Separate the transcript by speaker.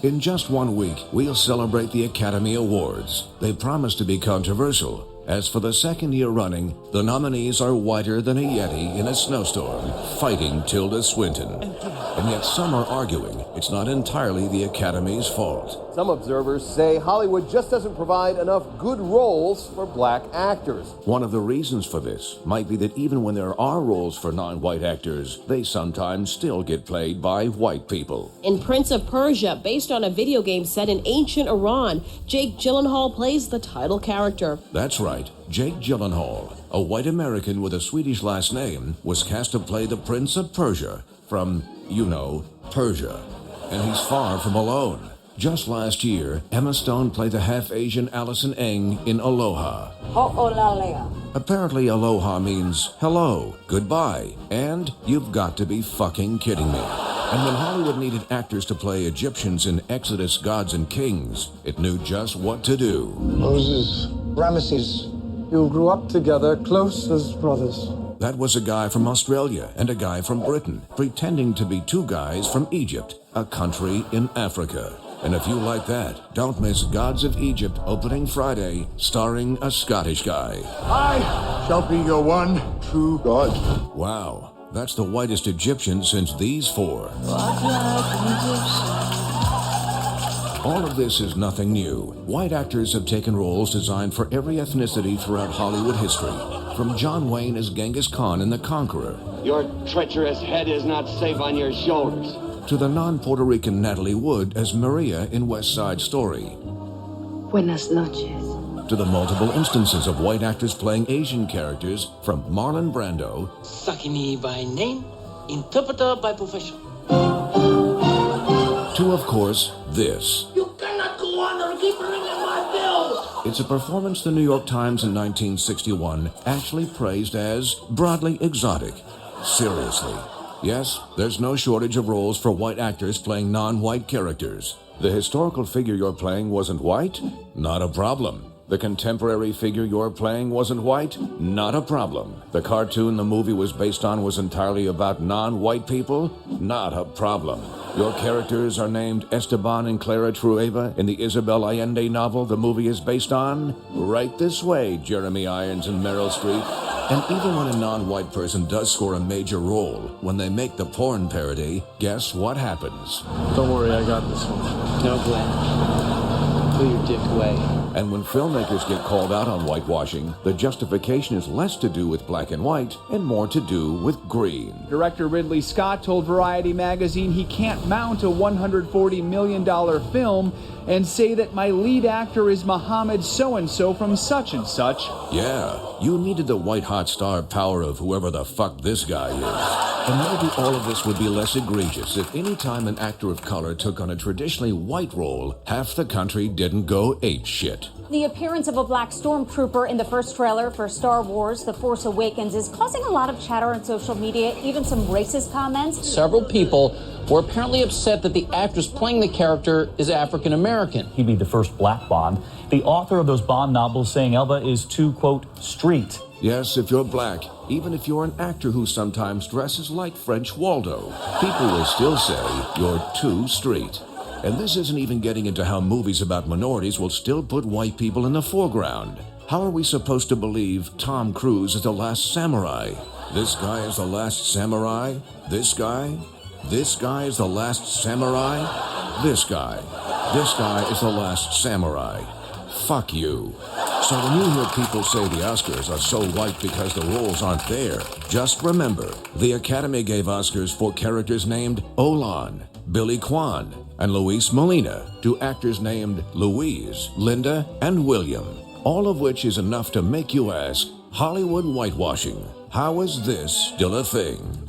Speaker 1: In just 1 week, we'll celebrate the Academy Awards. They promise to be controversial, as for the second year running, the nominees are whiter than a Yeti in a snowstorm, fighting Tilda Swinton. And yet some are arguing it's not entirely the Academy's fault.
Speaker 2: Some observers say Hollywood just doesn't provide enough good roles for black actors.
Speaker 1: One of the reasons for this might be that even when there are roles for non-white actors, they sometimes still get played by white people.
Speaker 3: In Prince of Persia, based on a video game set in ancient Iran, Jake Gyllenhaal plays the title character.
Speaker 1: That's right. Jake Gyllenhaal, a white American with a Swedish last name, was cast to play the Prince of Persia from, Persia. And he's far from alone. Just last year, Emma Stone played the half-Asian Allison Eng in Aloha. Apparently, Aloha means hello, goodbye, and you've got to be fucking kidding me. And when Hollywood needed actors to play Egyptians in Exodus Gods and Kings, it knew just what to do.
Speaker 4: Moses, Ramesses, you grew up together, close as brothers.
Speaker 1: That was a guy from Australia and a guy from Britain, pretending to be two guys from Egypt, a country in Africa. And if you like that, don't miss Gods of Egypt opening Friday, starring a Scottish guy.
Speaker 5: I shall be your one true God.
Speaker 1: Wow, that's the whitest Egyptian since these four. All of this is nothing new. White actors have taken roles designed for every ethnicity throughout Hollywood history, from John Wayne as Genghis Khan in The Conqueror.
Speaker 6: Your treacherous head is not safe on your shoulders.
Speaker 1: To the non-Puerto Rican Natalie Wood as Maria in West Side Story.
Speaker 7: Buenas noches.
Speaker 1: To the multiple instances of white actors playing Asian characters, from Marlon Brando,
Speaker 8: Sakini by name, interpreter by profession,
Speaker 1: to, of course, this.
Speaker 8: You cannot go on or keep ringing my bells.
Speaker 1: It's a performance the New York Times in 1961 actually praised as broadly exotic. Seriously. Yes, there's no shortage of roles for white actors playing non-white characters. The historical figure you're playing wasn't white? Not a problem. The contemporary figure you're playing wasn't white? Not a problem. The cartoon the movie was based on was entirely about non-white people? Not a problem. Your characters are named Esteban and Clara Trueba in the Isabel Allende novel the movie is based on? Right this way, Jeremy Irons and Meryl Streep. And even when a non-white person does score a major role, when they make the porn parody, guess what happens?
Speaker 4: Don't worry, I got this one.
Speaker 8: No, Glenn. Put your dick away.
Speaker 1: And when filmmakers get called out on whitewashing, the justification is less to do with black and white and more to do with green.
Speaker 9: Director Ridley Scott told Variety magazine he can't mount a $140 million film and say that my lead actor is Mohammed so-and-so from such and such.
Speaker 1: Yeah, you needed the white-hot star power of whoever the fuck this guy is. And maybe all of this would be less egregious if any time an actor of color took on a traditionally white role, half the country didn't go apeshit.
Speaker 10: The appearance of a black stormtrooper in the first trailer for Star Wars The Force Awakens is causing a lot of chatter on social media, even some racist comments.
Speaker 8: Several people were apparently upset that the actress playing the character is African American.
Speaker 11: He'd be the first black Bond. The author of those Bond novels saying Elba is too, quote, street.
Speaker 1: Yes, if you're black, even if you're an actor who sometimes dresses like French Waldo, people will still say you're too street. And this isn't even getting into how movies about minorities will still put white people in the foreground. How are we supposed to believe Tom Cruise is the last samurai? This guy is the last samurai? This guy? This guy is the last samurai? This guy. This guy is the last samurai. Fuck you. So when you hear people say the Oscars are so white because the roles aren't there, just remember, the Academy gave Oscars for characters named Olan, Billy Kwan, and Luis Molina to actors named Louise, Linda, and William, all of which is enough to make you ask, Hollywood whitewashing, how is this still a thing?